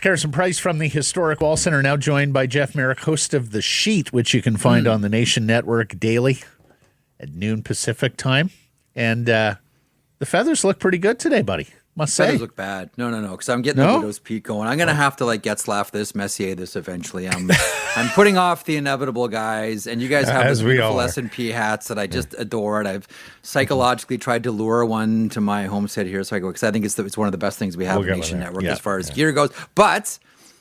Carson Price from the Historic Wall Center, now joined by Jeff Marek, host of The Sheet, which you can find on the Nation Network daily at noon Pacific time. And the feathers look pretty good today, buddy. Must say. Feathers look bad. No, because I'm getting the widow's peak going. I'm going to have to Getzlaff this, Messier this eventually. I'm putting off the inevitable, guys. And you guys have this beautiful S&P hats that I just adore. And I've psychologically tried to lure one to my homestead here, so I go, because I think it's one of the best things we have on Nation Network as far as gear goes. But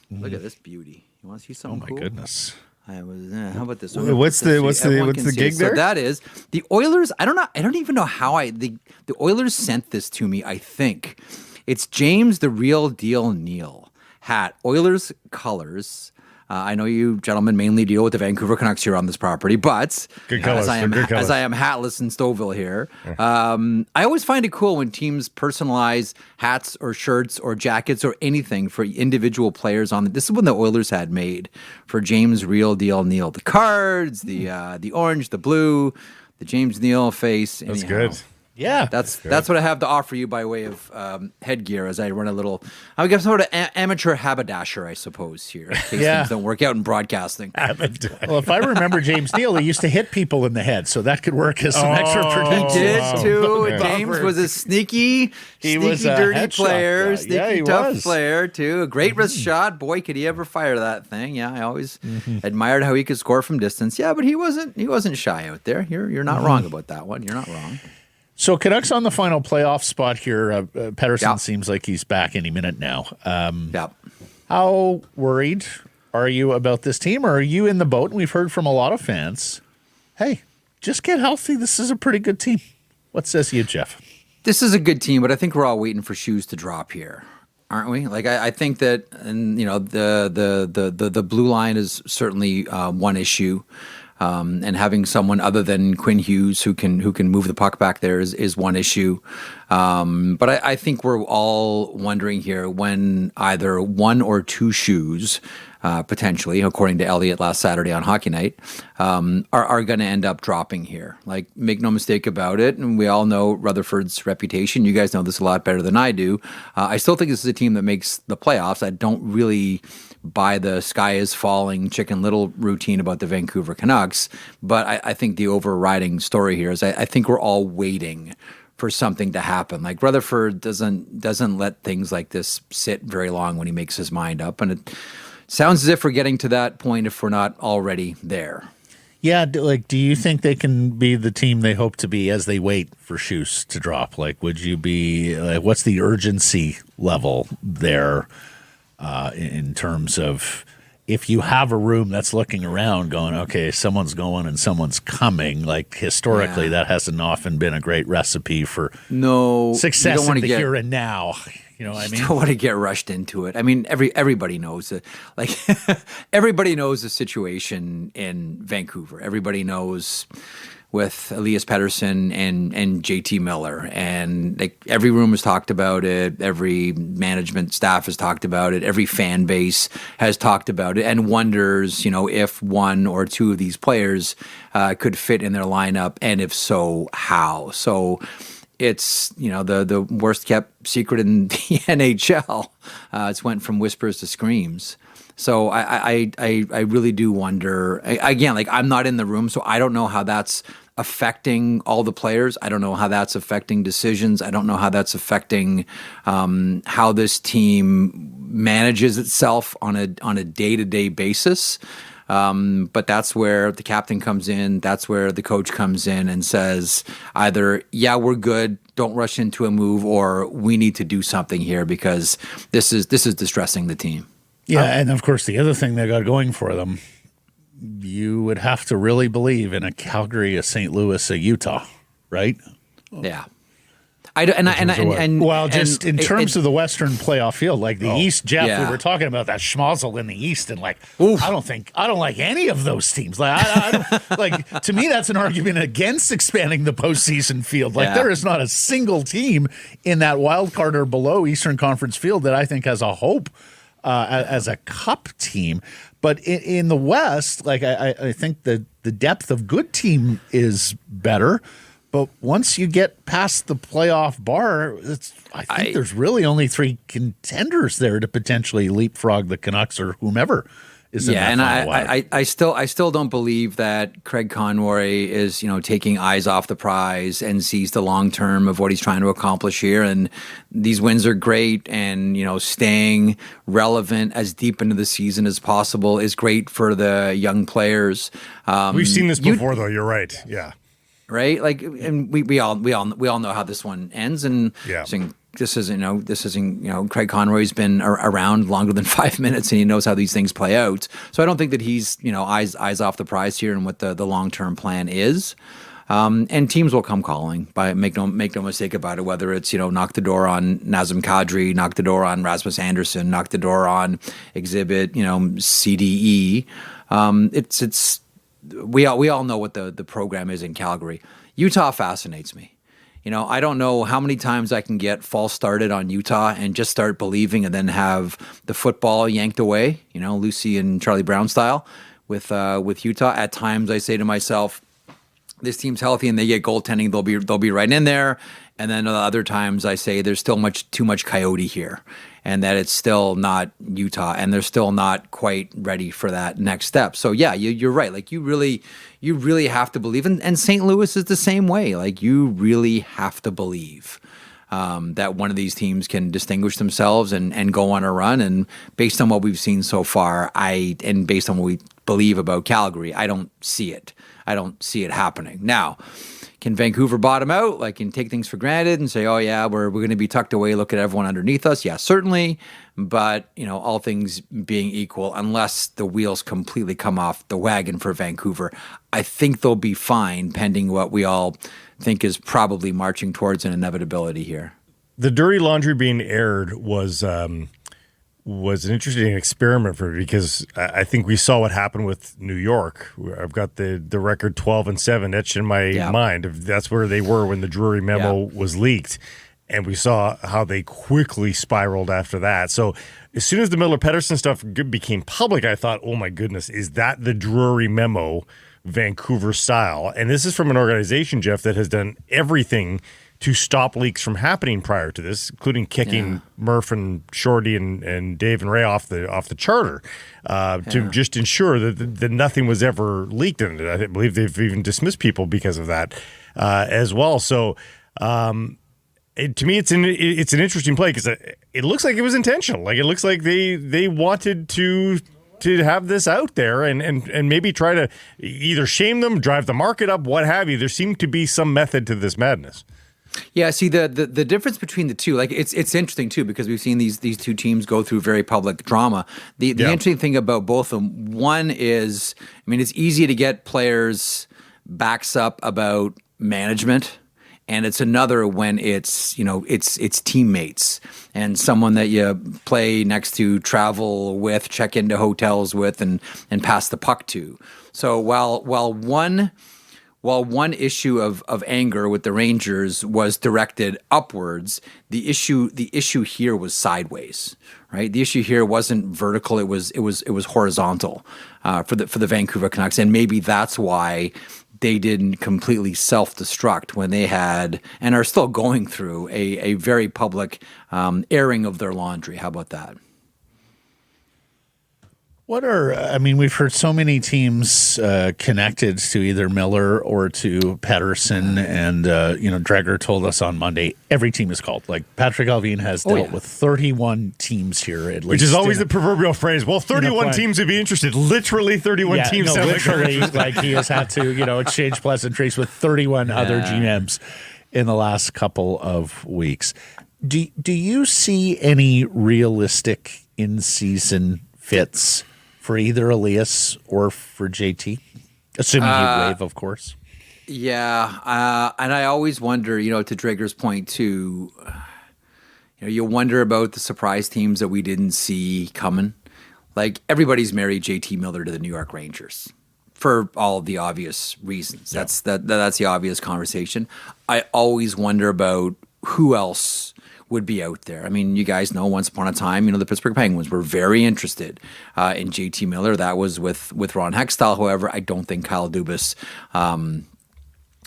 look at this beauty. You want to see something cool? Oh my goodness. How about this one? What's the gig there? So that is the Oilers. I don't even know how the Oilers sent this to me. I think it's James the Real Deal Neal hat. Oilers colors. I know you gentlemen mainly deal with the Vancouver Canucks here on this property, but as I am hatless in Stouffville here, I always find it cool when teams personalize hats or shirts or jackets or anything for individual players on it. This is one the Oilers had made for James Real Deal Neal. The cards, the orange, the blue, the James Neal face. That's good. Yeah, that's what I have to offer you by way of headgear as I run a little. I guess sort of amateur haberdasher, I suppose, here in case things don't work out in broadcasting. Well, if I remember James Neal, he used to hit people in the head, so that could work as some extra protection. He did too. Yeah. James was a sneaky, dirty player, sneaky tough player too. A great wrist shot. Boy, could he ever fire that thing? Yeah, I always admired how he could score from distance. Yeah, but he wasn't shy out there. You're not wrong about that one. You're not wrong. So Canucks on the final playoff spot here. Pettersson seems like he's back any minute now. How worried are you about this team, or are you in the boat? And we've heard from a lot of fans, hey, just get healthy. This is a pretty good team. What says you, Jeff? This is a good team, but I think we're all waiting for shoes to drop here, aren't we? I think that, and the blue line is certainly one issue. And having someone other than Quinn Hughes who can move the puck back there is one issue. But I think we're all wondering here when either one or two shoes, potentially, according to Elliott last Saturday on Hockey Night, are going to end up dropping here. Make no mistake about it, and we all know Rutherford's reputation. You guys know this a lot better than I do. I still think this is a team that makes the playoffs. I don't really buy the sky is falling Chicken Little routine about the Vancouver Canucks, but I think the overriding story here is I think we're all waiting for something to happen. Rutherford doesn't let things like this sit very long when he makes his mind up, and it sounds as if we're getting to that point if we're not already there. Yeah, do you think they can be the team they hope to be as they wait for shoes to drop? Would you be what's the urgency level there? In terms of if you have a room that's looking around going, okay, someone's going and someone's coming, historically that hasn't often been a great recipe for success in the here and now. You know what I mean? You don't want to get rushed into it. I mean, everybody knows it. Everybody knows the situation in Vancouver. Everybody knows with Elias Pettersson and JT Miller. And every room has talked about it. Every management staff has talked about it. Every fan base has talked about it and wonders, if one or two of these players could fit in their lineup, and if so, how. So it's, the worst kept secret in the NHL. It's went from whispers to screams. So I really do wonder, again, I'm not in the room, so I don't know how that's affecting all the players. I don't know how that's affecting decisions. I don't know how that's affecting how this team manages itself on a day-to-day basis. But that's where the captain comes in. That's where the coach comes in and says either, yeah, we're good, don't rush into a move, or we need to do something here because this is distressing the team. Yeah, and of course, the other thing they got going for them, you would have to really believe in a Calgary, a St. Louis, a Utah, right? Yeah. In terms of the Western playoff field, the East, Jeff, we were talking about that schmozzle in the East, and I don't like any of those teams. I don't, to me, that's an argument against expanding the postseason field. There is not a single team in that wild card or below Eastern Conference field that I think has a hope as a cup team. But in the West, I think the depth of good team is better. But once you get past the playoff bar, I think there's really only 3 contenders there to potentially leapfrog the Canucks or whomever is in that final wild. I still don't believe that Craig Conroy is, taking eyes off the prize and sees the long term of what he's trying to accomplish here. And these wins are great, and staying relevant as deep into the season as possible is great for the young players. We've seen this before, though. You're right. Yeah. Right. Like, and we all know how this one ends. And yeah. This isn't Craig Conroy's been around longer than 5 minutes, and he knows how these things play out. So I don't think that he's eyes off the prize here and what the long term plan is. And teams will come calling. Make no mistake about it. Whether it's knock the door on Nazem Kadri, knock the door on Rasmus Andersson, knock the door on Exhibit CDE. We all know what the program is in Calgary. Utah fascinates me. I don't know how many times I can get false started on Utah and just start believing and then have the football yanked away, Lucy and Charlie Brown style with Utah. At times I say to myself, this team's healthy and they get goaltending, they'll be right in there. And then other times I say there's still too much coyote here, and that it's still not Utah, and they're still not quite ready for that next step. So yeah, you're right. Like you really have to believe, and St. Louis is the same way. Like you really have to believe that one of these teams can distinguish themselves and go on a run. And based on what we've seen so far, and based on what we believe about Calgary, I don't see it. I don't see it happening. Now, can Vancouver bottom out, and take things for granted and say, oh yeah, we're going to be tucked away, look at everyone underneath us? Yeah, certainly. But, all things being equal, unless the wheels completely come off the wagon for Vancouver, I think they'll be fine, pending what we all think is probably marching towards an inevitability here. The dirty laundry being aired was an interesting experiment for me, because I think we saw what happened with New York. I've got the record 12-7 etched in my mind. That's where they were when the Drury memo was leaked. And we saw how they quickly spiraled after that. So as soon as the Miller-Pettersson stuff became public, I thought, oh my goodness, is that the Drury memo Vancouver style? And this is from an organization, Jeff, that has done everything to stop leaks from happening prior to this, including kicking Murph and Shorty and Dave and Ray off the charter to just ensure that nothing was ever leaked in it. I believe they've even dismissed people because of that as well. So to me, it's an interesting play, because it looks like it was intentional. Like it looks like they wanted to have this out there and maybe try to either shame them, drive the market up, what have you. There seemed to be some method to this madness. Yeah, see the difference between the two, it's interesting too, because we've seen these two teams go through very public drama. The interesting thing about both of them, one is, it's easy to get players' backs up about management, and it's another when it's teammates and someone that you play next to, travel with, check into hotels with, and pass the puck to. So while one issue of anger with the Rangers was directed upwards, the issue here was sideways, right? The issue here wasn't vertical; it was horizontal for the Vancouver Canucks, and maybe that's why they didn't completely self-destruct when they had and are still going through a very public airing of their laundry. How about that? We've heard so many teams connected to either Miller or to Pettersson, and Dreger told us on Monday every team is called. Like Patrick Alvin has dealt with 31 teams here, at least, which is always the proverbial phrase. Well, 31 teams would be interested. Literally, 31 teams. No, literally, like he has had to exchange pleasantries with 31 other GMs in the last couple of weeks. Do you see any realistic in-season fits for either Elias or for JT, assuming you waive, of course? Yeah, and I always wonder, to Drager's point too, you wonder about the surprise teams that we didn't see coming. Like everybody's married JT Miller to the New York Rangers for all of the obvious reasons. Yeah. That's the obvious conversation. I always wonder about who else would be out there. You guys know once upon a time, the Pittsburgh Penguins were very interested in JT Miller. That was with Ron Hextall. However, I don't think Kyle Dubas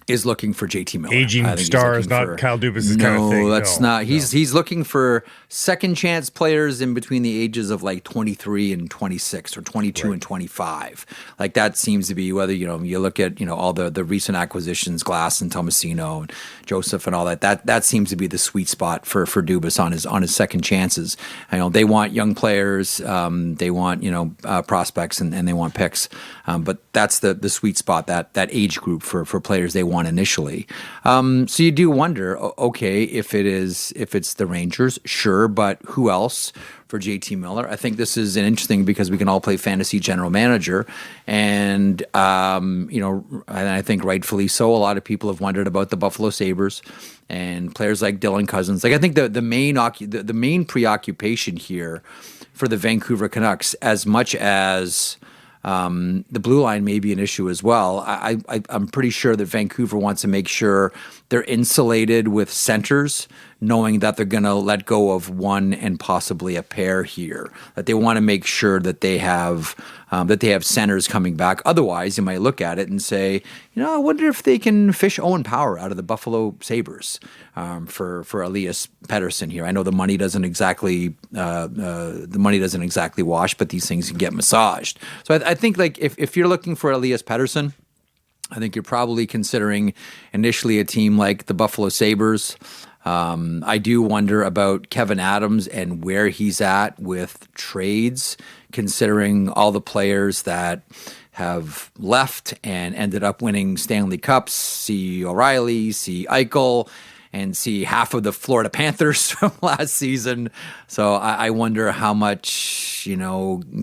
is looking for JT Miller. Aging I think he's stars, looking not for- Kyle Dubas' kind of thing. No, that's not. He's looking for second chance players in between the ages of like 23 and 26 or 22 and 25. Like that seems to be whether, you look at, all the recent acquisitions, Glass and Tomasino and Joseph and all that seems to be the sweet spot for Dubas on his second chances. They want young players, they want, prospects and they want picks. But that's the sweet spot, that age group for players they want initially. So you do wonder, okay, if it's the Rangers, sure, but who else for JT Miller? I think this is interesting because we can all play fantasy general manager, and and I think rightfully so. A lot of people have wondered about the Buffalo Sabres and players like Dylan Cousins. Like I think the main preoccupation here for the Vancouver Canucks, as much as the blue line may be an issue as well. I'm pretty sure that Vancouver wants to make sure they're insulated with centers, knowing that they're going to let go of one and possibly a pair here. That they want to make sure that they have centers coming back. Otherwise, you might look at it and say, I wonder if they can fish Owen Power out of the Buffalo Sabres for Elias Pettersson here. I know the money doesn't exactly wash, but these things can get massaged. So I think like if you're looking for Elias Pettersson, I think you're probably considering initially a team like the Buffalo Sabres. I do wonder about Kevin Adams and where he's at with trades, considering all the players that have left and ended up winning Stanley Cups. See O'Reilly, see Eichel, and see half of the Florida Panthers from last season. So I wonder how much,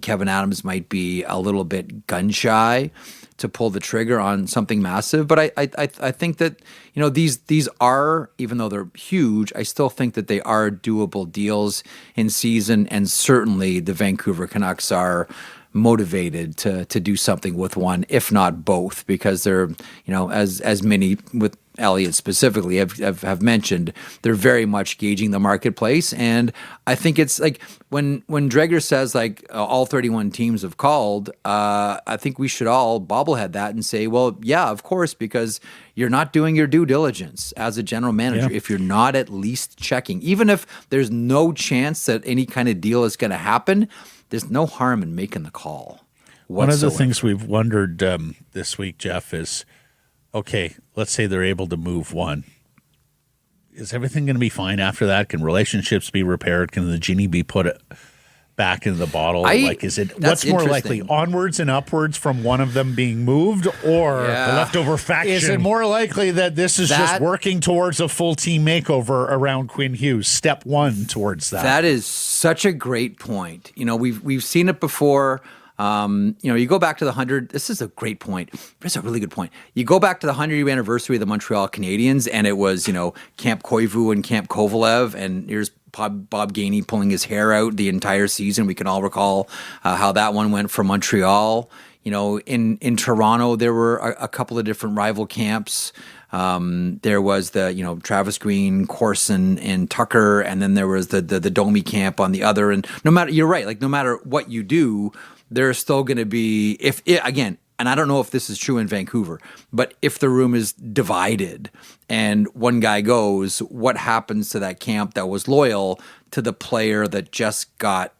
Kevin Adams might be a little bit gun shy to pull the trigger on something massive. But I think that, these are, even though they're huge, I still think that they are doable deals in season. And certainly the Vancouver Canucks are motivated to do something with one, if not both, because they're, as many with Elliott specifically have mentioned, they're very much gauging the marketplace. And I think it's like when Dreger says like all 31 teams have called, I think we should all bobblehead that and say, well, yeah, of course, because you're not doing your due diligence as a general manager if you're not at least checking. Even if there's no chance that any kind of deal is going to happen, there's no harm in making the call whatsoever. One of the things we've wondered this week, Jeff, is, okay, let's say they're able to move one. Is everything going to be fine after that? Can relationships be repaired? Can the genie be put back into the bottle? What's more likely, onwards and upwards from one of them being moved, or the leftover faction? Is it more likely that this is just working towards a full team makeover around Quinn Hughes? Step one towards that. That is such a great point. We've seen it before. You go back to the 100. This is a great point. It's a really good point. You go back to the 100-year anniversary of the Montreal Canadiens, and it was Camp Koivu and Camp Kovalev, and here's Bob Gainey pulling his hair out the entire season. We can all recall how that one went for Montreal. In Toronto, there were a couple of different rival camps. There was the Travis Green, Corson, and Tucker, and then there was the Domi camp on the other. And you're right. Like no matter what you do, there's still going to be, and I don't know if this is true in Vancouver, but if the room is divided and one guy goes, what happens to that camp that was loyal to the player that just got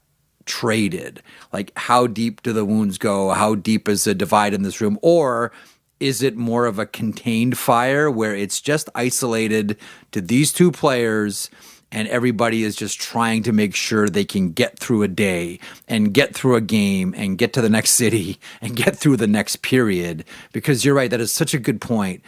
traded? Like, how deep do the wounds go? How deep is the divide in this room? Or is it more of a contained fire where it's just isolated to these two players and everybody is just trying to make sure they can get through a day and get through a game and get to the next city and get through the next period? Because you're right, that is such a good point.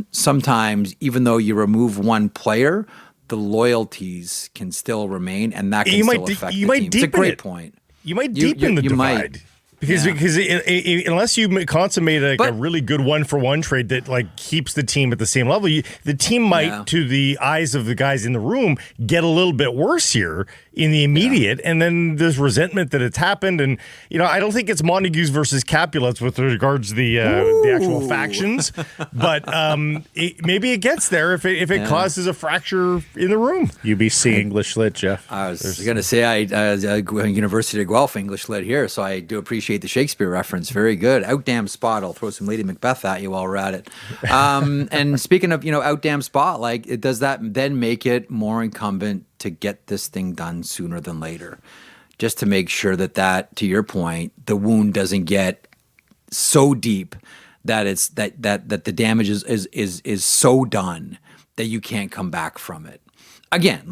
Sometimes, even though you remove one player, the loyalties can still remain, and that can still affect the team. It's a great point. You might deepen the divide. Might. Because unless you consummate a really good one-for-one trade that keeps the team at the same level, the team might, to the eyes of the guys in the room, get a little bit worse here in the immediate, and then there's resentment that it's happened. And I don't think it's Montagues versus Capulets with regards to the actual factions, but maybe it gets there if it causes a fracture in the room. UBC English Lit, Jeff. I was going to say I University of Guelph English Lit here, so I do appreciate appreciate the Shakespeare reference. Very good. Out damn spot. I'll throw some Lady Macbeth at you while we're at it. And speaking of, out damn spot, like, does that then make it more incumbent to get this thing done sooner than later? Just to make sure that, to your point, the wound doesn't get so deep that it's that the damage is so done that you can't come back from it. Again,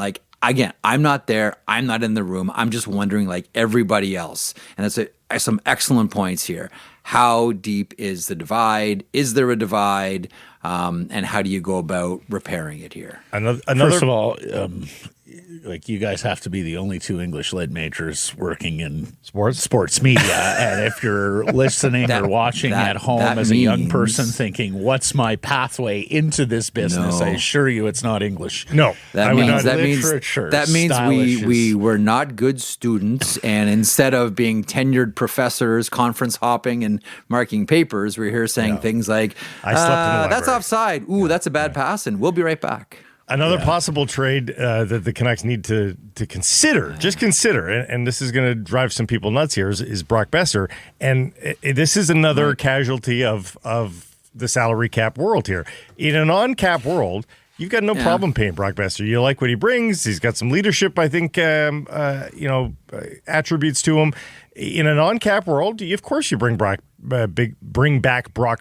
I'm not there. I'm not in the room. I'm just wondering, like everybody else. And that's some excellent points here. How deep is the divide? Is there a divide? And how do you go about repairing it here? First of all, like, you guys have to be the only two English-led majors working in sports media. And if you're listening or watching at home as a young person thinking, what's my pathway into this business? I assure you it's not English. No. That means we were not good students, and instead of being tenured professors, conference hopping and marking papers, we're here saying things like, I slept in the library. That's offside. Ooh, that's a bad pass, and we'll be right back. Another possible trade that the Canucks need to consider, just consider, and this is going to drive some people nuts here, is Brock Boeser. And this is another casualty of the salary cap world here. In a non-cap world, you've got no problem paying Brock Boeser. You like what he brings. He's got some leadership, I think, attributes to him. In a non-cap world, of course you bring back Brock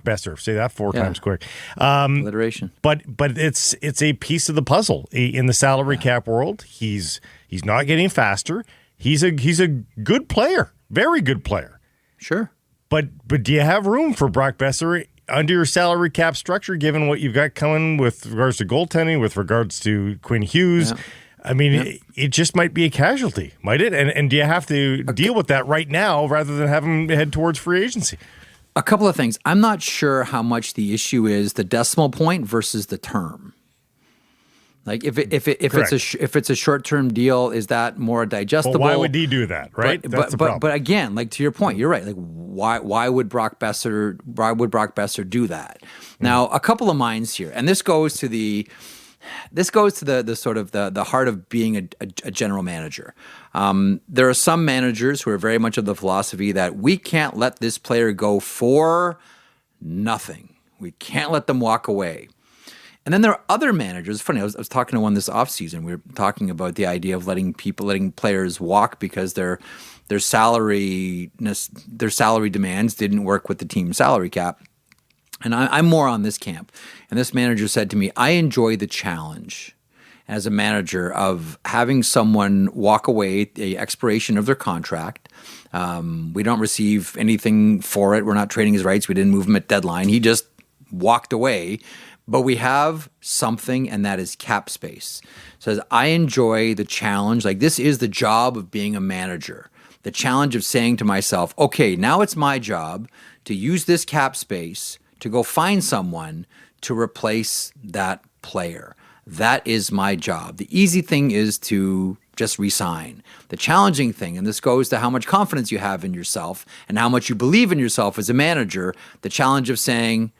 Boeser. Say that 4 times quick. Alliteration. But it's a piece of the puzzle in the salary cap world. He's not getting faster. He's a good player, very good player. Sure. But do you have room for Brock Boeser under your salary cap structure, given what you've got coming with regards to goaltending, with regards to Quinn Hughes? Yeah. I mean, it just might be a casualty, might it? And do you have to deal with that right now rather than have him head towards free agency? A couple of things. I'm not sure how much the issue is the decimal point versus the term. Like if it's a short-term deal, is that more digestible? Well, why would he do that, right? But again, like, to your point, you're right. Like, why would Brock Boeser do that? Now, a couple of minds here, and this goes to the sort of the heart of being a general manager. There are some managers who are very much of the philosophy that we can't let this player go for nothing. We can't let them walk away. And then there are other managers. Funny, I was talking to one this offseason. We were talking about the idea of letting players walk because their salary demands didn't work with the team's salary cap. And I'm more on this camp. And this manager said to me, I enjoy the challenge as a manager of having someone walk away at the expiration of their contract. We don't receive anything for it. We're not trading his rights. We didn't move him at deadline. He just walked away. But we have something, and that is cap space. Says, I enjoy the challenge. Like, this is the job of being a manager. The challenge of saying to myself, okay, now it's my job to use this cap space to go find someone to replace that player. That is my job. The easy thing is to just resign. The challenging thing, and this goes to how much confidence you have in yourself and how much you believe in yourself as a manager, the challenge of saying,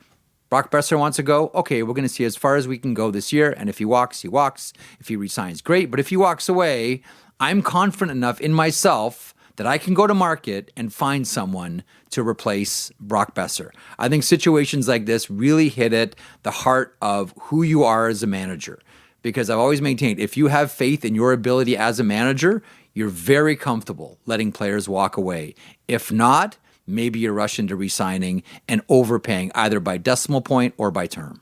Brock Boeser wants to go, okay, we're going to see as far as we can go this year, and if he walks, he walks. If he resigns, great. But if he walks away, I'm confident enough in myself that I can go to market and find someone to replace Brock Boeser. I think situations like this really hit at the heart of who you are as a manager. Because I've always maintained, if you have faith in your ability as a manager, you're very comfortable letting players walk away. If not, maybe you're rushing to re-signing and overpaying either by decimal point or by term.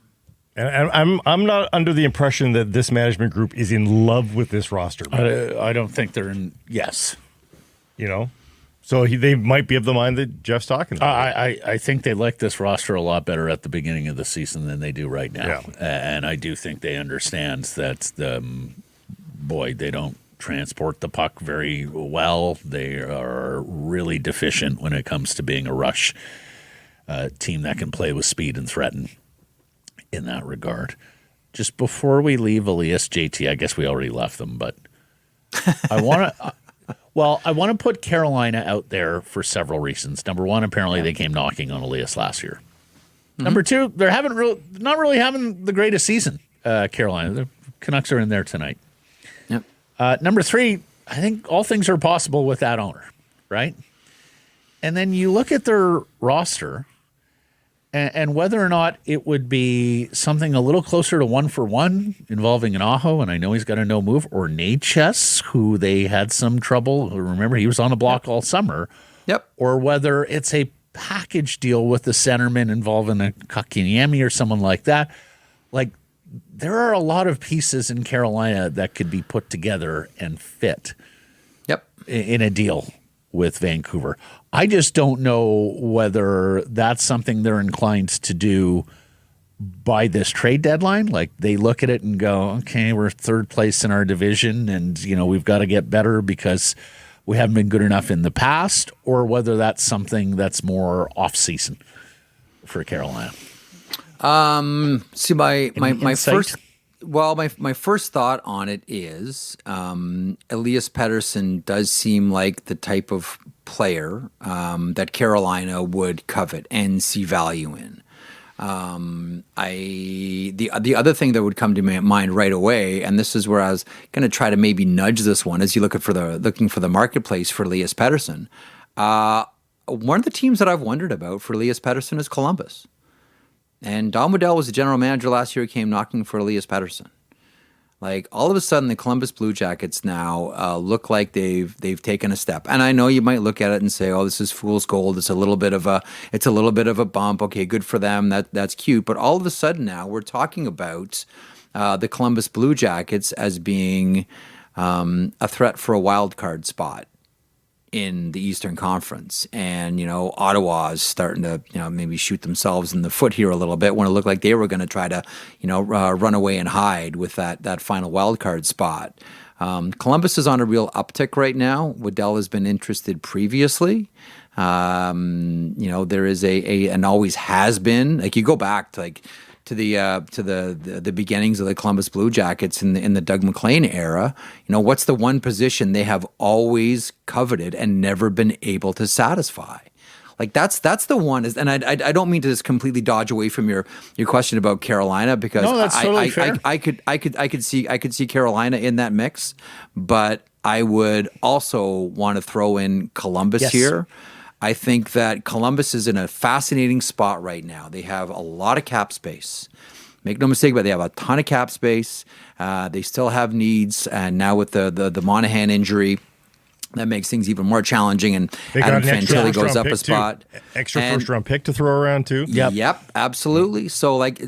And I'm not under the impression that this management group is in love with this roster. I don't think they're in. Yes. So they might be of the mind that Jeff's talking about. I think they like this roster a lot better at the beginning of the season than they do right now. Yeah. And I do think they understand that, they don't transport the puck very well. They are really deficient when it comes to being a rush team that can play with speed and threaten in that regard. Just before we leave Elias, JT, I guess we already left them, but I want to I want to put Carolina out there for several reasons. Number one, apparently they came knocking on Elias last year. Mm-hmm. Number two, they're not really having the greatest season, Carolina. The Canucks are in there tonight. Yep. Number three, I think all things are possible with that owner, right? And then you look at their roster and whether or not it would be something a little closer to 1-for-1 involving an Aho, and I know he's got a no move, or Natchez, who they had some trouble. Remember, he was on the block all summer. Yep. Or whether it's a package deal with the centerman involving a Kakiniemi or someone like that. Like, there are a lot of pieces in Carolina that could be put together and fit in a deal with Vancouver. I just don't know whether that's something they're inclined to do by this trade deadline. Like, they look at it and go, okay, we're third place in our division and, we've got to get better because we haven't been good enough in the past, or whether that's something that's more off-season for Carolina. See, my first thought on it is Elias Pettersson does seem like the type of player that Carolina would covet and see value in. The other thing that would come to my mind right away, and this is where I was going to try to maybe nudge this one, as you looking for the marketplace for Elias Pettersson. One of the teams that I've wondered about for Elias Pettersson is Columbus. And Don Waddell was the general manager last year who came knocking for Elias Pettersson. Like, all of a sudden, the Columbus Blue Jackets now look like they've taken a step. And I know you might look at it and say, "Oh, this is fool's gold. It's a little bit of a bump. Okay, good for them. That's cute." But all of a sudden now, we're talking about the Columbus Blue Jackets as being a threat for a wild card spot in the Eastern Conference. And, Ottawa is starting to, maybe shoot themselves in the foot here a little bit when it looked like they were going to try to, run away and hide with that final wild card spot. Columbus is on a real uptick right now. Waddell has been interested previously. There is and always has been, like, you go back to the beginnings of the Columbus Blue Jackets in the Doug MacLean era. What's the one position they have always coveted and never been able to satisfy? Like, that's the one. And I don't mean to just completely dodge away from your question about Carolina, because no, that's totally fair. I could see Carolina in that mix, but I would also want to throw in Columbus here. I think that Columbus is in a fascinating spot right now. They have a lot of cap space. Make no mistake about it, they have a ton of cap space. They still have needs, and now with the Monahan injury, that makes things even more challenging. And Adam Fantilli goes up a spot. Extra first-round pick to throw around too. Yep, absolutely. So, like,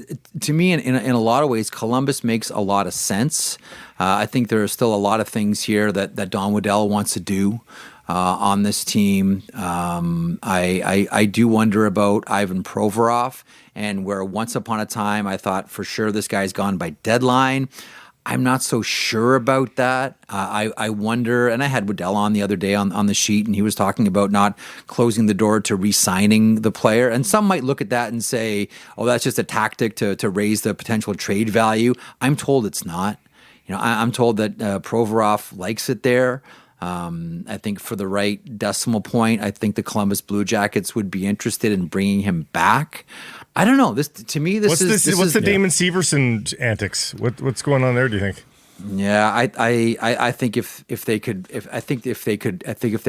to me, in a lot of ways, Columbus makes a lot of sense. I think there are still a lot of things here that Don Waddell wants to do on this team. I do wonder about Ivan Provorov, and where once upon a time I thought for sure this guy's gone by deadline. I'm not so sure about that. I wonder, and I had Waddell on the other day on the sheet, and he was talking about not closing the door to re-signing the player. And some might look at that and say, oh, that's just a tactic to raise the potential trade value. I'm told it's not. I'm told that Provorov likes it there. I think for the right decimal point, I think the Columbus Blue Jackets would be interested in bringing him back. I don't know. What's the Damon Severson antics? What's going on there? Do you think? Yeah, I think if they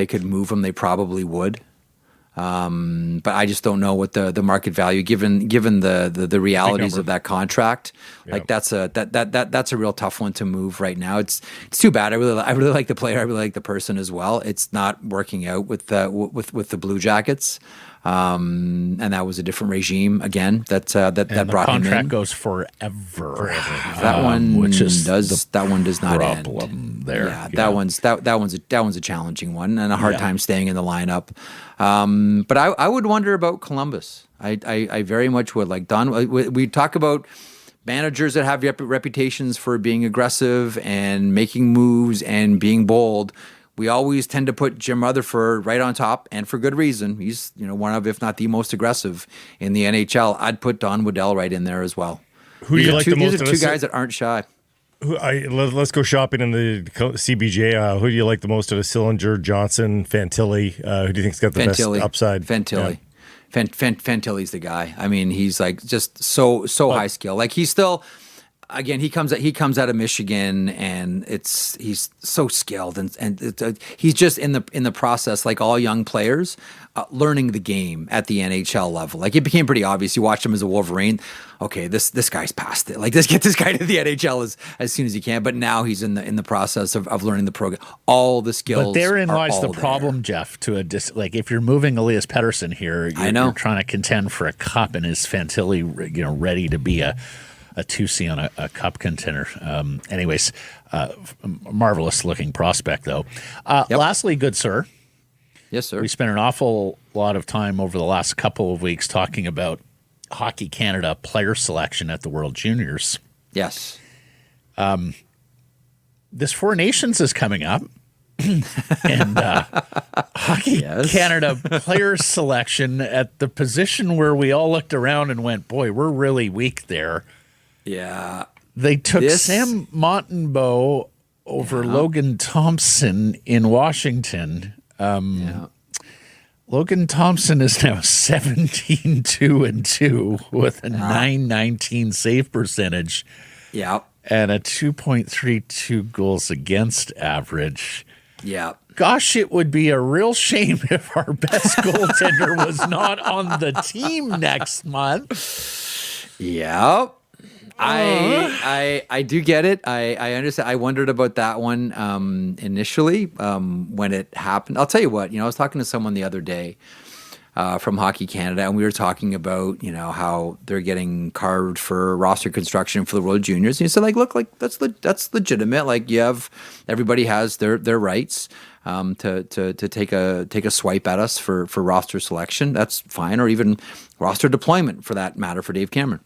could move him, they probably would. But I just don't know what the market value, given the realities of that contract. Like, that's a real tough one to move right now. It's too bad. I really like the player. I really like the person as well. It's not working out with the Blue Jackets. And that was a different regime again that brought him in. The contract goes forever. That one does not problem end. There, yeah, that one's a challenging one and a hard time staying in the lineup. But I would wonder about Columbus. I very much would. Like, Don, we talk about managers that have reputations for being aggressive and making moves and being bold. We always tend to put Jim Rutherford right on top, and for good reason. He's one of, if not the most aggressive in the NHL. I'd put Don Waddell right in there as well. Who do you like the most? These are two guys that aren't shy. Let's go shopping in the CBJ. Who do you like the most out of Sillinger, Johnson, Fantilli? Who do you think's got the best upside? Fantilli. Yeah. Fantilli's the guy. I mean, he's like just so high skill. Like, he's still again, he comes out of Michigan, and he's so skilled, and he's just in the process, like all young players, learning the game at the NHL level. Like, it became pretty obvious. You watched him as a Wolverine. Okay, this guy's past it. Like, let's get this guy to the NHL as soon as he can. But now he's in the process of learning the program. All the skills. But therein are lies all the there. problem, Jeff. Like, if you're moving Elias Pettersson here, you're trying to contend for a cup, and is Fantilli, ready to be a 2C on a cup contender. Anyways, marvelous looking prospect, though. Lastly, good sir. Yes, sir. We spent an awful lot of time over the last couple of weeks talking about Hockey Canada player selection at the World Juniors. Yes. This Four Nations is coming up. And Hockey Canada player selection at the position where we all looked around and went, boy, we're really weak there. Yeah. They took Sam Montembeault over Logan Thompson in Washington. Logan Thompson is now 17-2-2 with a .919 save percentage. Yeah. And a 2.32 goals against average. Yeah. Gosh, it would be a real shame if our best goaltender was not on the team next month. Yeah. I do get it. I understand. I wondered about that one initially when it happened. I'll tell you what, I was talking to someone the other day from Hockey Canada, and we were talking about, how they're getting carved for roster construction for the World Juniors. And he said, like, look, like that's legitimate. Like, everybody has their rights to take a swipe at us for roster selection. That's fine, or even roster deployment for that matter for Dave Cameron.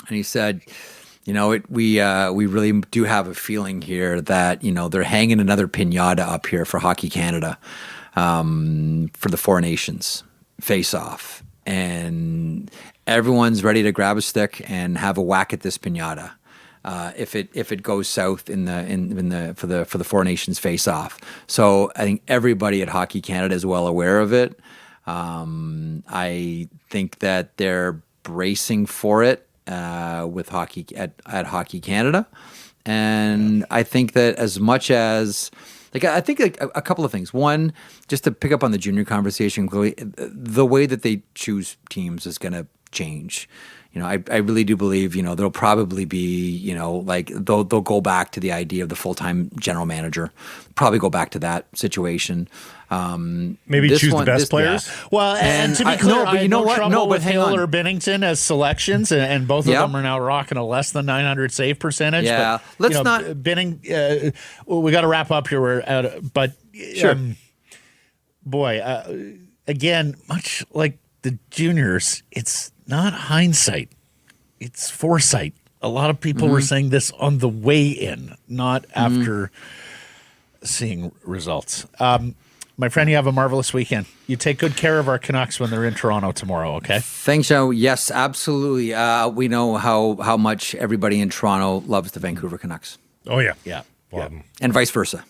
And he said, we really do have a feeling here that, they're hanging another piñata up here for Hockey Canada for the Four Nations face-off. And everyone's ready to grab a stick and have a whack at this piñata if it goes south for the Four Nations face-off. So I think everybody at Hockey Canada is well aware of it. I think that they're bracing for it. With hockey at Hockey Canada, and I think that as much as I think a couple of things. One, just to pick up on the junior conversation, the way that they choose teams is going to change. I really do believe there'll probably be they'll go back to the idea of the full-time general manager. Probably go back to that situation. Maybe choose the best players. Yeah. Well, and to be clear, I had no trouble with Hale or Binnington as selections, and both of them are now rocking a less than 900 save percentage. Yeah, but, let's not. We got to wrap up here. We're out, but sure. Again, much like the juniors, it's not hindsight, it's foresight. A lot of people were saying this on the way in, not after seeing results. My friend, you have a marvelous weekend. You take good care of our Canucks when they're in Toronto tomorrow, okay? Thanks, Joe. Yes, absolutely. We know how much everybody in Toronto loves the Vancouver Canucks. Oh, yeah. Yeah. And vice versa.